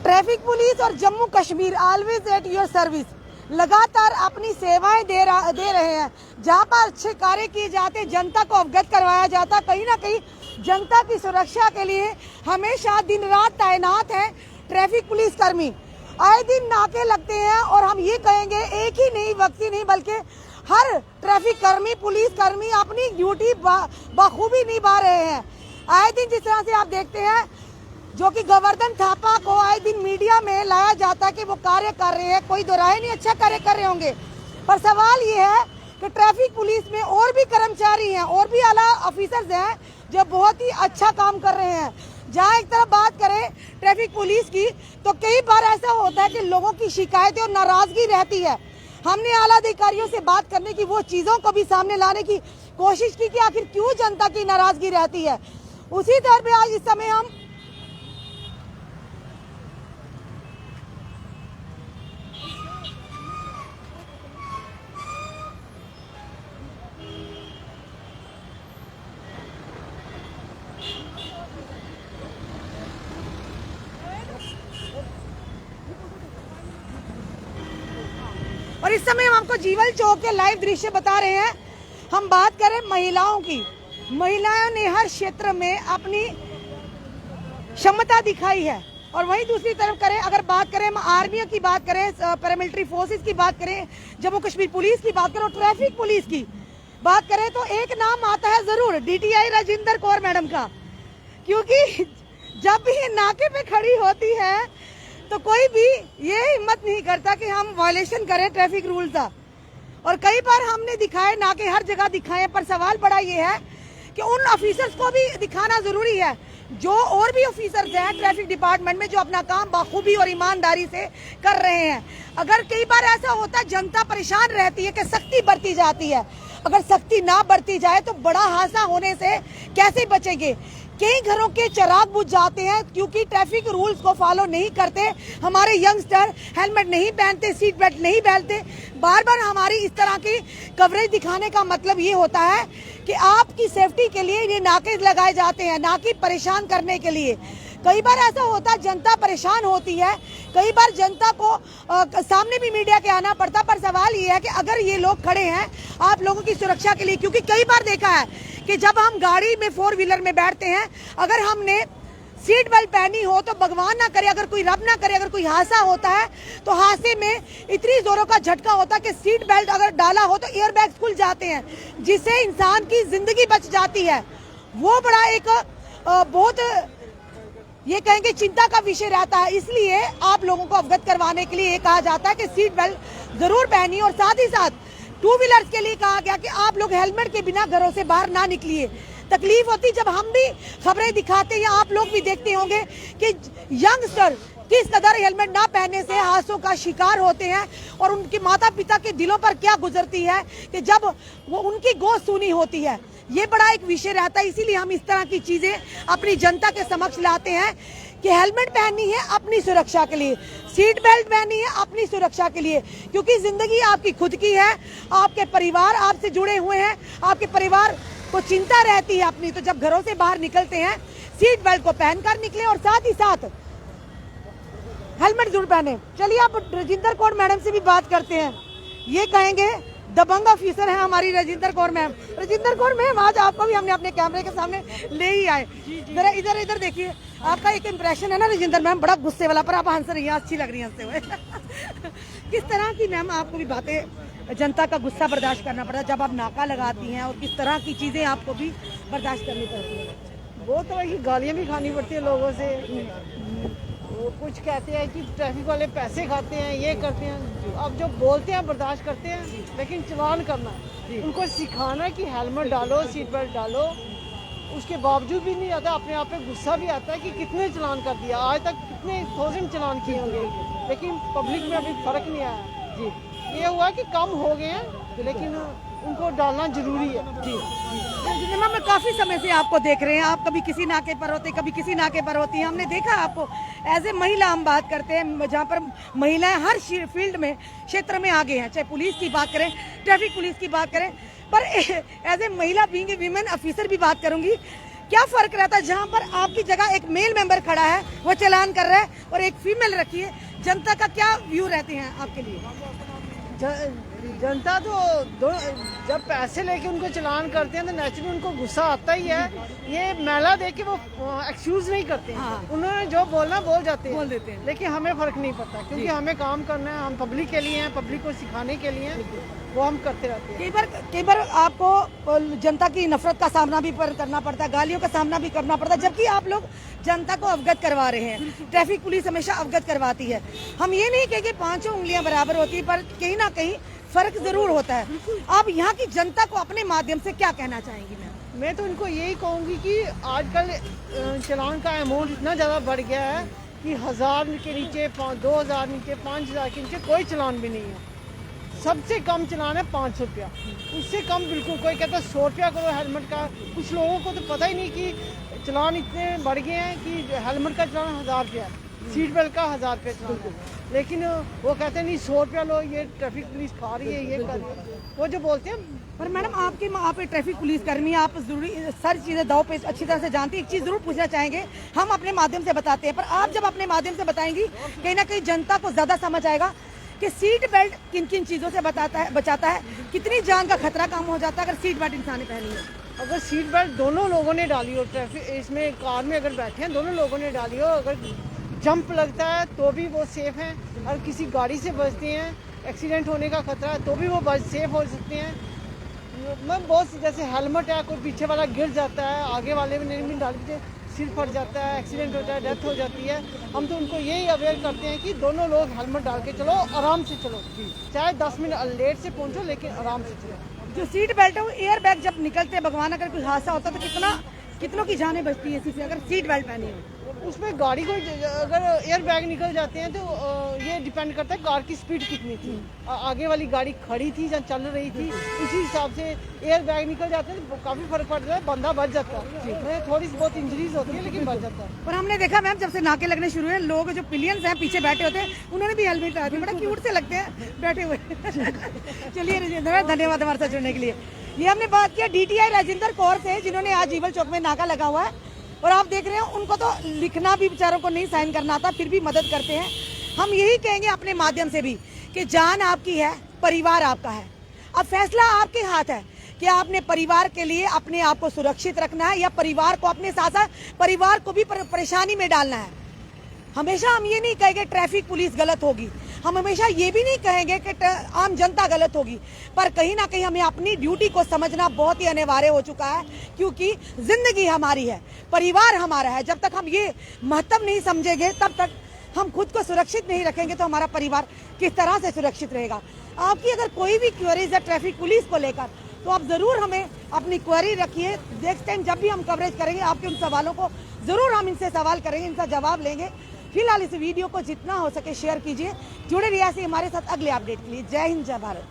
Traffic police और Jammu Kashmir always at your service, लगातार अपनी सेवाएं दे रहे हैं। जहां पर अच्छे कार्य किए जाते, जनता को अवगत करवाया जाता, कहीं ना कहीं जनता की सुरक्षा के लिए हमेशा दिन रात तैनात है ट्रैफिक पुलिस कर्मी। आए दिन नाके लगते हैं और हम ये कहेंगे एक ही नहीं, व्यक्ति नहीं, बल्कि हर ट्रैफिक कर्मी, पुलिस कर्मी अपनी ड्यूटी बखूबी निभा रहे हैं। आए दिन जिस तरह से आप देखते हैं जो कि गोवर्धन थापा को आए दिन मीडिया में लाया जाता है कि वो कार्य कर रहे हैं, कोई दोहराए नहीं, अच्छा कार्य कर रहे होंगे, पर सवाल ये है कि ट्रैफिक पुलिस में और भी कर्मचारी हैं, और भी आला ऑफिसर्स हैं जो बहुत ही अच्छा काम कर रहे हैं। जहाँ एक तरफ बात करें ट्रैफिक पुलिस की, तो कई बार ऐसा होता है कि लोगों की शिकायतें और नाराजगी रहती है। हमने आला अधिकारियों से बात करने की, वो चीज़ों को भी सामने लाने की कोशिश की कि आखिर क्यों जनता की नाराजगी रहती है। उसी तौर पे आज इस समय हम और इस समय हम आपको जीवल चौक के लाइव दृश्य बता रहे हैं। हम बात करें महिलाओं की, महिलाओं ने हर क्षेत्र में अपनी क्षमता दिखाई है। और वहीं दूसरी तरफ करें, अगर बात करें हम आर्मी की बात करें, पैरामिलिट्री फोर्सेस की बात करें, जम्मू कश्मीर पुलिस की बात करें और ट्रैफिक पुलिस की बात करें, तो एक नाम आता है जरूर DTI राजिंदर कौर मैडम का, क्योंकि जब भी ये नाके पे खड़ी होती है तो कोई भी ये हिम्मत नहीं करता कि हम वायलेशन करें ट्रैफिक रूल्स का। और कई बार हमने दिखाए, नाके हर जगह दिखाए, पर सवाल बड़ा ये है कि उन ऑफिसर्स को भी दिखाना जरूरी है जो और भी ऑफिसर्स हैं ट्रैफिक डिपार्टमेंट में, जो अपना काम बखूबी और ईमानदारी से कर रहे हैं। अगर कई बार ऐसा होता है जनता परेशान रहती है कि सख्ती बरती जाती है, अगर सख्ती ना बरती जाए तो बड़ा हादसा होने से कैसे बचेंगे। कई घरों के चिराग बुझ जाते हैं क्योंकि ट्रैफिक रूल्स को फॉलो नहीं करते, हमारे यंगस्टर हेलमेट नहीं पहनते, सीट बेल्ट नहीं पहनते। बार बार हमारी इस तरह की कवरेज दिखाने का मतलब ये होता है कि आपकी सेफ्टी के लिए ये नाके लगाए जाते हैं, ना कि परेशान करने के लिए। कई बार ऐसा होता है जनता परेशान होती है, कई बार जनता को सामने भी मीडिया के आना पड़ता, पर सवाल ये है कि अगर ये लोग खड़े हैं आप लोगों की सुरक्षा के लिए, क्योंकि कई बार देखा है कि जब हम गाड़ी में 4 व्हीलर में बैठते हैं, अगर हमने सीट बेल्ट पहनी हो तो भगवान ना करे, अगर कोई रब ना करे, अगर कोई हादसा होता है तो हादसे में इतनी जोरों का झटका होता है कि सीट बेल्ट अगर डाला हो तो एयर बैग खुल जाते हैं, जिससे इंसान की जिंदगी बच जाती है। वो बड़ा एक बहुत ये कहेंगे चिंता का विषय रहता है। इसलिए आप लोगों को अवगत करवाने के लिए ये कहा जाता है कि सीट बेल्ट जरूर पहनिए, और साथ ही साथ 2 व्हीलर्स के लिए कहा गया कि आप लोग हेलमेट के बिना घरों से बाहर ना निकलिए। तकलीफ होती जब हम भी खबरें दिखाते हैं, आप लोग भी देखते होंगे कि यंगस्टर किस कदर हेलमेट ना पहनने से हादसों का शिकार होते हैं, और उनके माता पिता के दिलों पर क्या गुजरती है कि जब वो उनकी गोद सूनी होती है। ये बड़ा एक विषय रहता है। इसीलिए हम इस तरह की चीजें अपनी जनता के समक्ष लाते हैं कि हेलमेट पहननी है अपनी सुरक्षा के लिए, सीट बेल्ट पहननी है अपनी सुरक्षा के लिए, क्योंकि जिंदगी आपकी खुद की है, आपके परिवार आपसे जुड़े हुए हैं, आपके परिवार को चिंता रहती है अपनी। तो जब घरों से बाहर निकलते हैं सीट बेल्ट को पहनकर निकले और साथ ही साथ हेलमेट जरूर पहने। चलिए आप राजिंदर कौर मैडम से भी बात करते हैं। ये कहेंगे दबंग ऑफिसर है हमारी राजिंदर कौर मैम। राजिंदर कौर मैम, आज आपको भी हमने अपने कैमरे के सामने ले ही आए। जरा इधर इधर देखिए, आपका एक इम्प्रेशन है ना राजिंदर मैम, बड़ा गुस्से वाला, पर आप हंस रही हैं, अच्छी लग रही है हंसते हुए। किस तरह की मैम आपको भी बातें, जनता का गुस्सा बर्दाश्त करना पड़ता है जब आप नाका लगाती हैं, और किस तरह की चीजें आपको भी बर्दाश्त करनी पड़ती है? वो तो वही गालियाँ भी खानी पड़ती है लोगों से। वो कुछ कहते हैं कि ट्रैफिक वाले पैसे खाते हैं, ये करते हैं। अब जो बोलते हैं बर्दाश्त करते हैं, लेकिन चलान करना है, उनको सिखाना है कि हेलमेट डालो, सीट बेल्ट डालो। उसके बावजूद भी नहीं आता, अपने आप पे गुस्सा भी आता है कि कितने चलान कर दिया, आज तक कितने 1000 चलान किए होंगे, लेकिन पब्लिक में अभी फर्क नहीं आया। जी, ये हुआ कि कम हो गए हैं, लेकिन उनको डालना जरूरी है। जी मैम, मैं काफी समय से आपको देख रहे हैं, आप कभी किसी नाके पर होते, कभी किसी नाके पर होती हैं। हमने देखा आपको एज ए महिला, हम बात करते हैं जहाँ पर महिलाएं हर फील्ड में, क्षेत्र में आगे हैं, चाहे पुलिस की बात करें, ट्रैफिक पुलिस की बात करें, पर एज ए महिला बीइंग ए वीमेन ऑफिसर भी बात करूंगी क्या फर्क रहता है जहाँ पर आपकी जगह एक मेल मेंबर खड़ा है वो चालान कर रहा है और एक फीमेल रखी है, जनता का क्या व्यू रहते हैं आपके लिए? जनता तो जब पैसे लेके उनको चलान करते हैं तो नेचुरली उनको गुस्सा आता ही है। ये मेला देख के वो एक्सक्यूज नहीं करते हैं। हाँ। उन्होंने जो बोलना बोल जाते हैं, बोल देते हैं। लेकिन हमें फर्क नहीं पड़ता क्योंकि हमें काम करना है, हम पब्लिक के लिए हैं, पब्लिक को सिखाने के लिए हैं, वो हम करते रहते हैं। कई बार आपको जनता की नफरत का सामना भी करना पड़ता है, गालियों का सामना भी करना पड़ता है, जबकि आप लोग जनता को अवगत करवा रहे हैं। ट्रैफिक पुलिस हमेशा अवगत करवाती है। हम ये नहीं कहेंगे पांचों उंगलियां बराबर होती है, पर कहीं ना कहीं फर्क जरूर होता है। आप यहाँ की जनता को अपने माध्यम से क्या कहना चाहेंगी मैम? मैं तो इनको यही कहूँगी कि आजकल चलान का अमाउंट इतना ज़्यादा बढ़ गया है कि 1000 के नीचे, 2000 नीचे, 5000 के नीचे कोई चलान भी नहीं है। सबसे कम चलान है 500 रुपया, उससे कम बिल्कुल। कोई कहता है 100 रुपया करो हेलमेट का। कुछ लोगों को तो पता ही नहीं कि चलान इतने बढ़ गए हैं कि हेलमेट का चलान 1000 रुपया है, सीट बेल्ट का 1000 रुपया चलान है। लेकिन वो कहते हैं नहीं 100 रुपया लो, ये ट्रैफिक पुलिस खा रही है, ये कर रही है, वो जो बोलते हैं। पर मैडम आप ट्रैफिक पुलिस कर्मी, आप जरूरी सारी चीजें दाव पे अच्छी तरह से जानती हैं। एक चीज जरूर पूछना चाहेंगे, हम अपने माध्यम से बताते हैं, पर आप जब अपने माध्यम से बताएंगी कहीं ना कहीं जनता को ज्यादा समझ आएगा कि सीट बेल्ट किन किन चीजों से बचाता है, कितनी जान का खतरा कम हो जाता है अगर सीट बेल्ट इंसान ने पहनी है। अगर सीट बेल्ट दोनों लोगों ने डाली हो, ट्रैफिक इसमें कार में अगर बैठे हैं दोनों लोगों ने डाली हो, अगर जंप लगता है तो भी वो सेफ हैं। और किसी गाड़ी से बचते हैं, एक्सीडेंट होने का खतरा है तो भी वो सेफ हो सकते हैं। मैं बहुत जैसे हेलमेट है, कोई पीछे वाला गिर जाता है, आगे वाले में नहीं डालते, सिर फट जाता है, एक्सीडेंट होता है, डेथ हो जाती है। हम तो उनको यही अवेयर करते हैं कि दोनों लोग हेलमेट डाल के चलो, आराम से चलो, चाहे 10 मिनट लेट से पहुंचो लेकिन आराम से चलो। जो सीट बेल्ट है वो एयर बैग जब निकलते हैं, भगवान अगर कोई हादसा होता है तो कितनों की जानें बचती है सिर्फ अगर सीट बेल्ट पहनी है। उसमें गाड़ी को अगर एयर बैग निकल जाते हैं तो ये डिपेंड करता है कार की स्पीड कितनी थी, आगे वाली गाड़ी खड़ी थी या चल रही थी, उसी हिसाब से एयर बैग निकल जाते हैं तो काफी फर्क पड़ता है, बंदा बच जाता है। थोड़ी बहुत इंजरीज होती है लेकिन बच जाता है। और हमने देखा मैम जब से नाके लगने शुरू हुए, लोग जो पिलियंस हैं पीछे बैठे होते हैं उन्होंने भी हेलमेट लगा दिया, बड़ा क्यूट से लगते हैं बैठे हुए। चलिए राजेंद्र, धन्यवाद हमारे साथ जुड़ने के लिए। ये हमने बात किया DTI राजेंद्र कौर से, जिन्होंने आज जीवल चौक में नाका लगा हुआ है। और आप देख रहे हैं उनको तो लिखना भी बेचारों को नहीं साइन करना आता, फिर भी मदद करते हैं। हम यही कहेंगे अपने माध्यम से भी कि जान आपकी है, परिवार आपका है। अब फैसला आपके हाथ है कि आपने परिवार के लिए अपने आप को सुरक्षित रखना है या परिवार को अपने साथ साथ परिवार को भी परेशानी में डालना है। हमेशा हम ये नहीं कहेंगे ट्रैफिक पुलिस गलत होगी, हम हमेशा ये भी नहीं कहेंगे कि आम जनता गलत होगी, पर कहीं ना कहीं हमें अपनी ड्यूटी को समझना बहुत ही अनिवार्य हो चुका है, क्योंकि जिंदगी हमारी है, परिवार हमारा है। जब तक हम ये महत्व नहीं समझेंगे तब तक हम खुद को सुरक्षित नहीं रखेंगे तो हमारा परिवार किस तरह से सुरक्षित रहेगा। आपकी अगर कोई भी क्वेरीज है ट्रैफिक पुलिस को लेकर तो आप जरूर हमें अपनी क्वेरी रखिए। नेक्स्ट टाइम जब भी हम कवरेज करेंगे आपके उन सवालों को जरूर हम इनसे सवाल करेंगे, इनका जवाब लेंगे। फिलहाल इस वीडियो को जितना हो सके शेयर कीजिए। जुड़े रहिए हमारे साथ अगले अपडेट के लिए। जय हिंद, जय भारत।